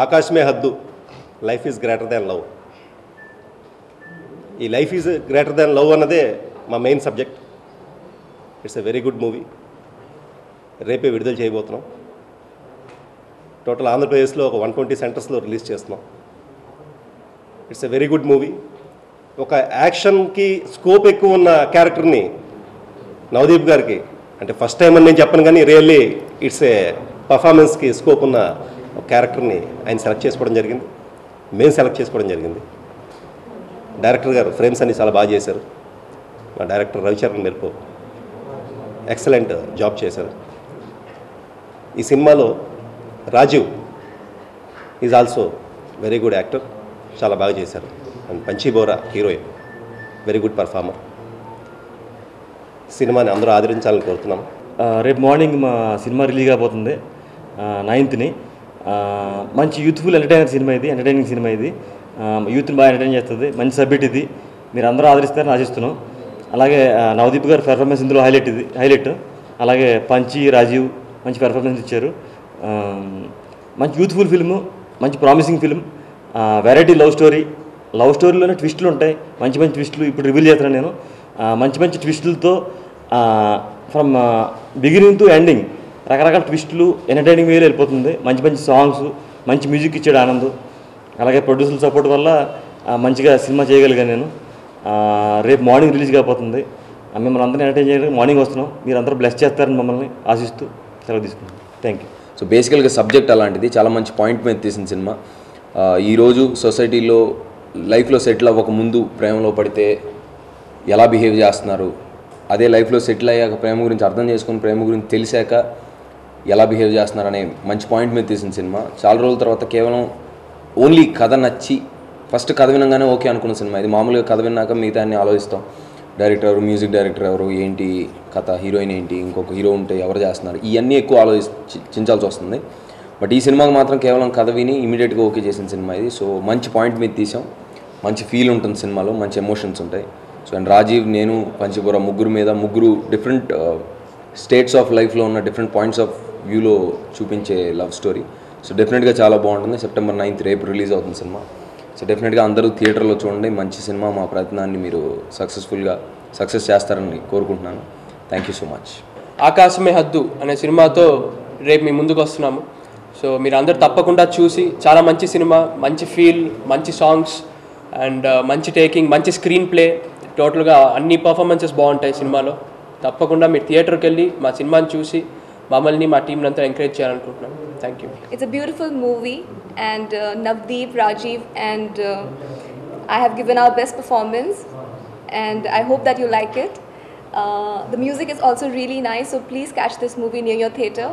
ఆకాశమే హద్దు, life is greater than love. ఈ life is greater than love అన్నదే మా main subject. It's a very good movie. రేపే విడుదల చేయబోతున్నాం. టోటల్ ఆంధ్రప్రదేశ్లో ఒక 120 సెంటర్స్లో రిలీజ్ చేస్తున్నాం. It's a very good movie. ఒక యాక్షన్కి స్కోప్ ఎక్కువ ఉన్న క్యారెక్టర్ని నవదీప్ గారికి, అంటే ఫస్ట్ టైం అని నేను చెప్పను కానీ రియల్లీ ఇట్స్ ఏ పర్ఫార్మెన్స్కి స్కోప్ ఉన్న ఒక క్యారెక్టర్ని ఆయన సెలెక్ట్ చేసుకోవడం జరిగింది. మేము సెలెక్ట్ చేసుకోవడం జరిగింది. డైరెక్టర్ గారు ఫ్రేమ్స్ అన్ని చాలా బాగా చేశారు. మా డైరెక్టర్ రవిచరణ్ మెరుపు ఎక్సలెంట్ జాబ్ చేశారు. ఈ సినిమాలో Rajeev is also very good actor, చాలా బాగా చేశారు. And Panchi Bora heroine, very good performer. సినిమాని అందరూ ఆదరించాలని కోరుతున్నాం. రేపు మార్నింగ్ మా సినిమా రిలీజ్ కాబోతుంది 9th. మంచి యూత్ఫుల్ ఎంటర్టైనింగ్ సినిమా ఇది. యూత్ని బాగా ఎంటర్టైన్ చేస్తుంది. మంచి సబ్జెక్ట్ ఇది. మీరు అందరూ ఆదరిస్తారని ఆశిస్తున్నాం. అలాగే నవదీప్ గారి పెర్ఫార్మెన్స్ ఇందులో హైలైట్. అలాగే పంచి, రాజీవ్ మంచి పెర్ఫార్మెన్స్ ఇచ్చారు. మంచి యూత్ఫుల్ ఫిల్ము, మంచి ప్రామిసింగ్ ఫిల్మ్. వెరైటీ లవ్ స్టోరీలోనే ట్విస్టులు ఉంటాయి. మంచి ట్విస్టులు ఇప్పుడు రివీల్ చేస్తున్నాను నేను. మంచి ట్విస్టులతో ఫ్రమ్ బిగినింగ్ టు ఎండింగ్ రకరకాల ట్విస్టులు ఎంటర్టైనింగ్ వేలో వెళ్ళిపోతుంది. మంచి సాంగ్స్, మంచి మ్యూజిక్ ఇచ్చాడు ఆనంద్. అలాగే ప్రొడ్యూసర్ సపోర్ట్ వల్ల మంచిగా సినిమా చేయగలిగాను నేను. రేపు మార్నింగ్ రిలీజ్ కాబోతుంది. మిమ్మల్ని అందరినీ ఎంటర్టైన్ చేయడానికి మార్నింగ్ వస్తున్నాం. మీరు అందరూ బ్లెస్ చేస్తారని మమ్మల్ని ఆశిస్తూ సెలవు తీసుకున్నాం. Thank you. సో బేసికల్గా సబ్జెక్ట్ అలాంటిది, చాలా మంచి పాయింట్ మీద తీసిన సినిమా. ఈరోజు సొసైటీలో లైఫ్లో సెటిల్ అవ్వక ముందు ప్రేమలో పడితే ఎలా బిహేవ్ చేస్తున్నారు, అదే లైఫ్లో సెటిల్ అయ్యాక ప్రేమ గురించి అర్థం చేసుకుని ప్రేమ గురించి తెలిసాక ఎలా బిహేవ్ చేస్తున్నారు అనే మంచి పాయింట్ మీద తీసిన సినిమా. చాలా రోజుల తర్వాత కేవలం ఓన్లీ కథ నచ్చి ఫస్ట్ కథ వినగానే ఓకే అనుకున్న సినిమా ఇది. మామూలుగా కథ విన్నాక మిగతా అన్ని ఆలోచిస్తాం. డైరెక్టర్ ఎవరు, మ్యూజిక్ డైరెక్టర్ ఎవరు, ఏంటి కథ, హీరోయిన్ ఏంటి, ఇంకొక హీరో ఉంటే ఎవరు చేస్తున్నారు, ఇవన్నీ ఎక్కువ ఆలోచించాల్సి వస్తుంది. బట్ ఈ సినిమాకి మాత్రం కేవలం కథ విని ఇమీడియట్గా ఓకే చేసిన సినిమా ఇది. సో మంచి పాయింట్ మీద తీసాం. మంచి ఫీల్ ఉంటుంది సినిమాలో, మంచి ఎమోషన్స్ ఉంటాయి. సో అండ్ రాజీవ్, నేను, పంచబుర ముగ్గురు డిఫరెంట్ స్టేట్స్ ఆఫ్ లైఫ్లో ఉన్న డిఫరెంట్ పాయింట్స్ ఆఫ్ వ్యూలో చూపించే లవ్ స్టోరీ. సో డెఫినెట్గా చాలా బాగుంటుంది. September 9th రేపు రిలీజ్ అవుతుంది సినిమా. సో డెఫినెట్గా అందరూ థియేటర్లో చూడండి. మంచి సినిమా. మా ప్రయత్నాన్ని మీరు సక్సెస్ చేస్తారని కోరుకుంటున్నాను. Thank you so much. ఆకాశమే హద్దు అనే సినిమాతో రేపు మీ ముందుకు వస్తున్నాము. సో మీరు అందరూ తప్పకుండా చూసి, చాలా మంచి సినిమా, మంచి ఫీల్, మంచి సాంగ్స్ అండ్ మంచి టేకింగ్, మంచి స్క్రీన్ ప్లే, టోటల్గా అన్ని పర్ఫార్మెన్సెస్ బాగుంటాయి సినిమాలో. తప్పకుండా మీరు థియేటర్కి వెళ్ళి మా సినిమాని చూసి మమ్మల్ని, మా టీంని అంతా ఎంకరేజ్ చేయాలనుకుంటున్నాను. Thank you. It's a beautiful movie and Navdeep, Rajiv and I have given our best performance and I hope that you like it. The music is also really nice, so please catch this movie near your theatre.